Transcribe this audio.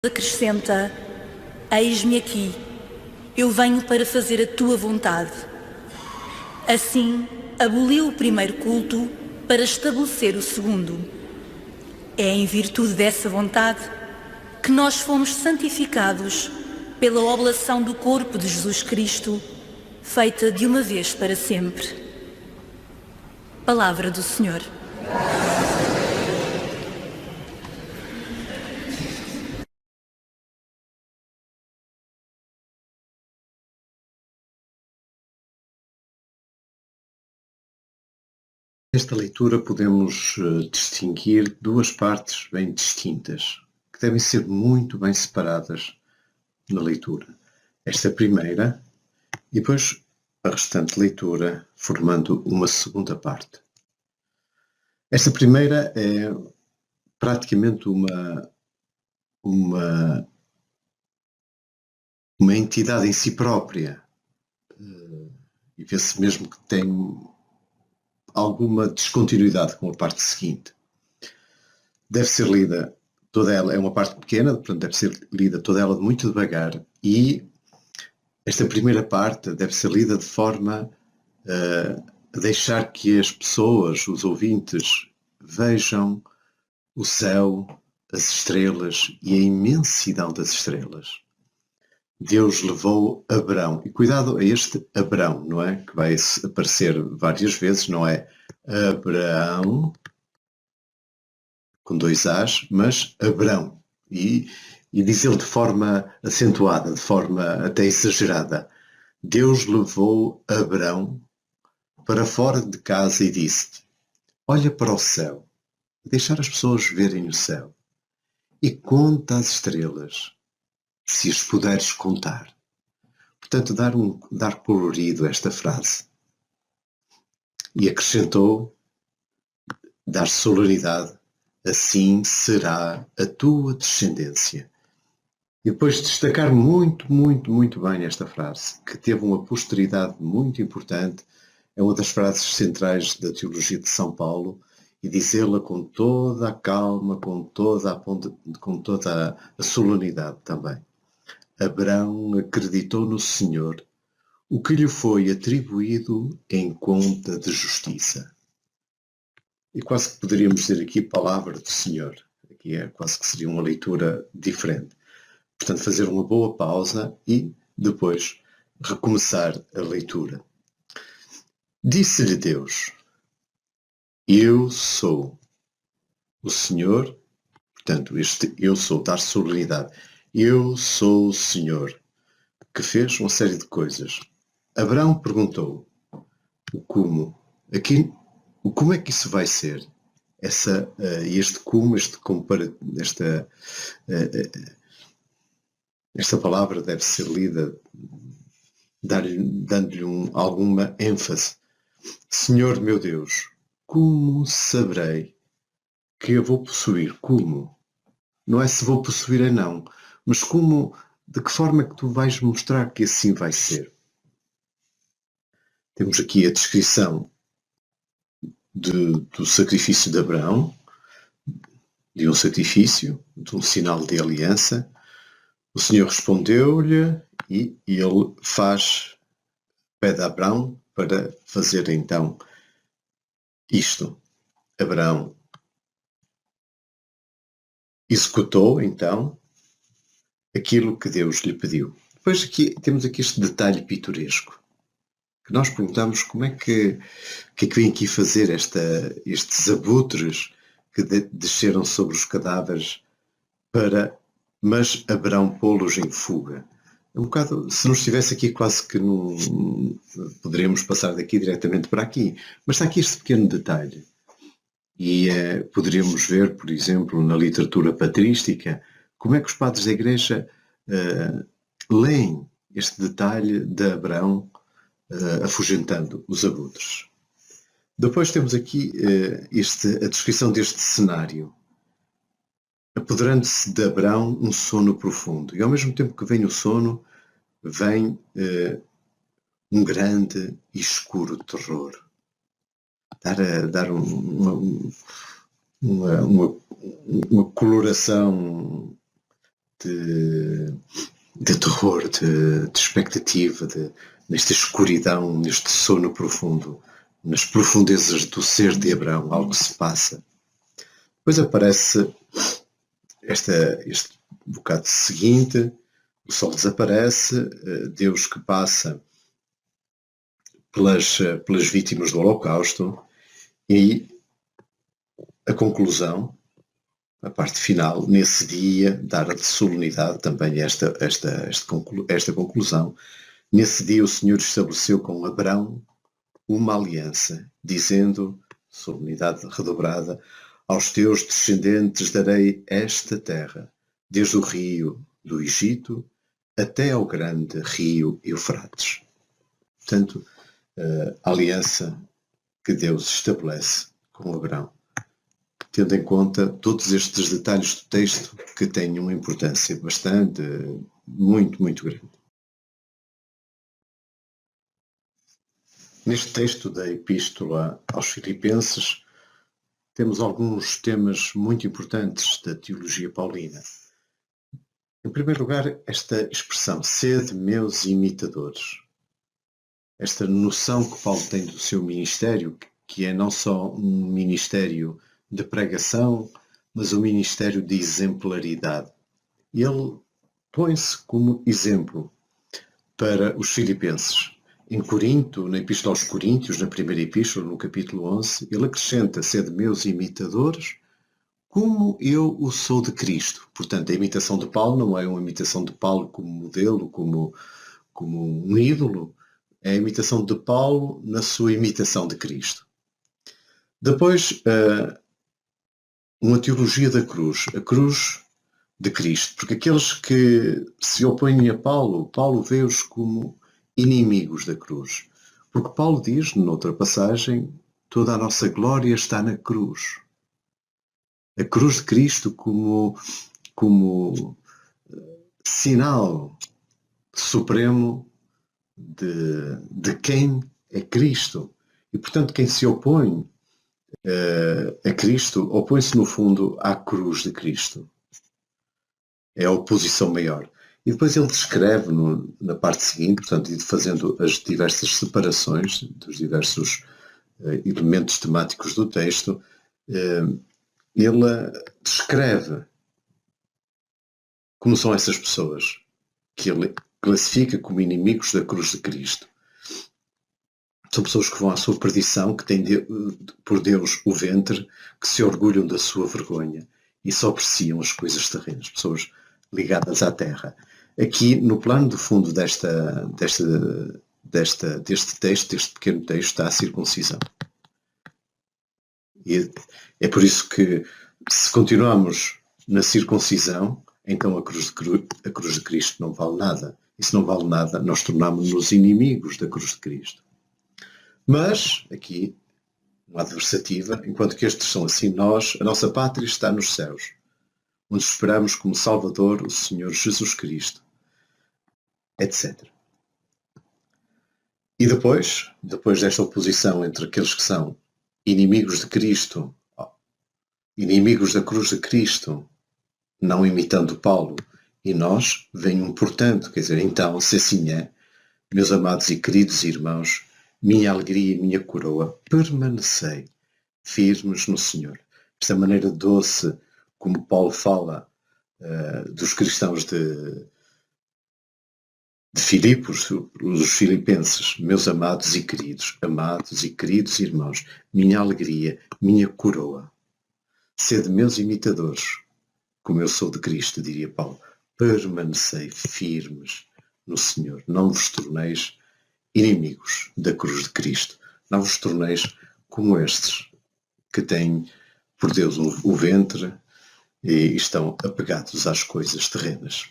Acrescenta: eis-me aqui, eu venho para fazer a tua vontade. Assim, aboliu o primeiro culto para estabelecer o segundo. É em virtude dessa vontade que nós fomos santificados pela oblação do corpo de Jesus Cristo, feita de uma vez para sempre. Palavra do Senhor. Nesta leitura podemos distinguir duas partes bem distintas, que devem ser muito bem separadas na leitura. Esta primeira e depois a restante leitura, formando uma segunda parte. Esta primeira é praticamente uma entidade em si própria, e vê-se mesmo que tem alguma descontinuidade com a parte seguinte. Deve ser lida toda ela, é uma parte pequena, portanto deve ser lida toda ela muito devagar, e esta primeira parte deve ser lida de forma a deixar que as pessoas, os ouvintes, vejam o céu, as estrelas e a imensidão das estrelas. Deus levou Abrão, e cuidado a este Abrão, não é? Que vai aparecer várias vezes, não é Abraão, com dois As, mas Abrão. E diz ele de forma acentuada, de forma até exagerada. Deus levou Abrão para fora de casa e disse: olha para o céu, deixar as pessoas verem o céu, e conta as estrelas, se as puderes contar. Portanto, dar colorido a esta frase. E acrescentou, dar solenidade, assim será a tua descendência. E depois destacar muito, muito, muito bem esta frase, que teve uma posteridade muito importante, é uma das frases centrais da teologia de São Paulo, e dizê-la com toda a calma, com toda a solenidade também. Abrão acreditou no Senhor, o que lhe foi atribuído em conta de justiça. E quase que poderíamos dizer aqui palavra do Senhor. Aqui quase que seria uma leitura diferente. Portanto, fazer uma boa pausa e depois recomeçar a leitura. Disse-lhe Deus: eu sou o Senhor, portanto, este eu sou, dar solenidade. Eu sou o Senhor, que fez uma série de coisas. Abraão perguntou: o como? Aqui, o como é que isso vai ser? Esta palavra deve ser lida dando-lhe alguma ênfase. Senhor meu Deus, como saberei que eu vou possuir? Como? Não é se vou possuir ou não, mas como, de que forma é que tu vais mostrar que assim vai ser? Temos aqui a descrição do sacrifício de Abraão, de um sacrifício, de um sinal de aliança. O Senhor respondeu-lhe e ele pede a Abraão para fazer então isto. Abraão executou então aquilo que Deus lhe pediu. Depois temos aqui este detalhe pitoresco, que nós perguntamos como é que vem aqui fazer estes abutres que desceram sobre os cadáveres mas Abraão pô-los em fuga. Um bocado, se não estivesse aqui, quase que não poderíamos passar daqui diretamente para aqui. Mas está aqui este pequeno detalhe. E poderíamos ver, por exemplo, na literatura patrística, como é que os padres da Igreja leem este detalhe de Abraão afugentando os abutres. Depois temos aqui a descrição deste cenário. Apoderando-se de Abraão um sono profundo. E ao mesmo tempo que vem o sono, vem um grande e escuro terror. Dar uma coloração de terror, de expectativa, nesta escuridão, neste sono profundo, nas profundezas do ser de Abraão, algo se passa. Depois aparece este bocado seguinte, o sol desaparece, Deus que passa pelas vítimas do Holocausto, e a conclusão, a parte final, nesse dia, dar a solenidade também esta conclusão. Nesse dia o Senhor estabeleceu com Abraão uma aliança, dizendo, solenidade redobrada, aos teus descendentes darei esta terra, desde o rio do Egito até ao grande rio Eufrates. Portanto, a aliança que Deus estabelece com Abraão, tendo em conta todos estes detalhes do texto que têm uma importância muito, muito grande. Neste texto da Epístola aos Filipenses, temos alguns temas muito importantes da teologia paulina. Em primeiro lugar, esta expressão, sede meus imitadores. Esta noção que Paulo tem do seu ministério, que é não só um ministério de pregação, mas um ministério de exemplaridade. Ele põe-se como exemplo para os filipenses. Em Corinto, na Epístola aos Coríntios, na primeira Epístola, no capítulo 11, ele acrescenta, sede meus imitadores, como eu o sou de Cristo. Portanto, a imitação de Paulo não é uma imitação de Paulo como modelo, como um ídolo, é a imitação de Paulo na sua imitação de Cristo. Depois, uma teologia da cruz, a cruz de Cristo, porque aqueles que se opõem a Paulo vê-os como inimigos da cruz. Porque Paulo diz, noutra passagem, toda a nossa glória está na cruz. A cruz de Cristo como sinal supremo de quem é Cristo. E, portanto, quem se opõe a Cristo, opõe-se no fundo à cruz de Cristo. É a oposição maior. E depois ele descreve na parte seguinte, portanto, fazendo as diversas separações dos diversos elementos temáticos do texto, ele descreve como são essas pessoas que ele classifica como inimigos da cruz de Cristo. São pessoas que vão à sua perdição, que têm por Deus o ventre, que se orgulham da sua vergonha e só apreciam as coisas terrenas, pessoas ligadas à terra. Aqui, no plano de fundo deste texto, deste pequeno texto, está a circuncisão. E é por isso que, se continuamos na circuncisão, então a cruz de Cristo não vale nada. E se não vale nada, nós tornamos-nos inimigos da cruz de Cristo. Mas, aqui, uma adversativa, enquanto que estes são assim, a nossa pátria está nos céus, onde esperamos como Salvador o Senhor Jesus Cristo, etc. E depois desta oposição entre aqueles que são inimigos de Cristo, inimigos da cruz de Cristo, não imitando Paulo, e nós, vem um portanto, quer dizer, então, se assim é, meus amados e queridos irmãos, minha alegria e minha coroa, permanecei firmes no Senhor. Esta maneira doce, como Paulo fala dos cristãos de Filipos, dos filipenses, meus amados e queridos irmãos, minha alegria, minha coroa. Sede meus imitadores, como eu sou de Cristo, diria Paulo, permanecei firmes no Senhor, não vos torneis inimigos da cruz de Cristo, não vos torneis como estes, que têm por Deus o ventre e estão apegados às coisas terrenas.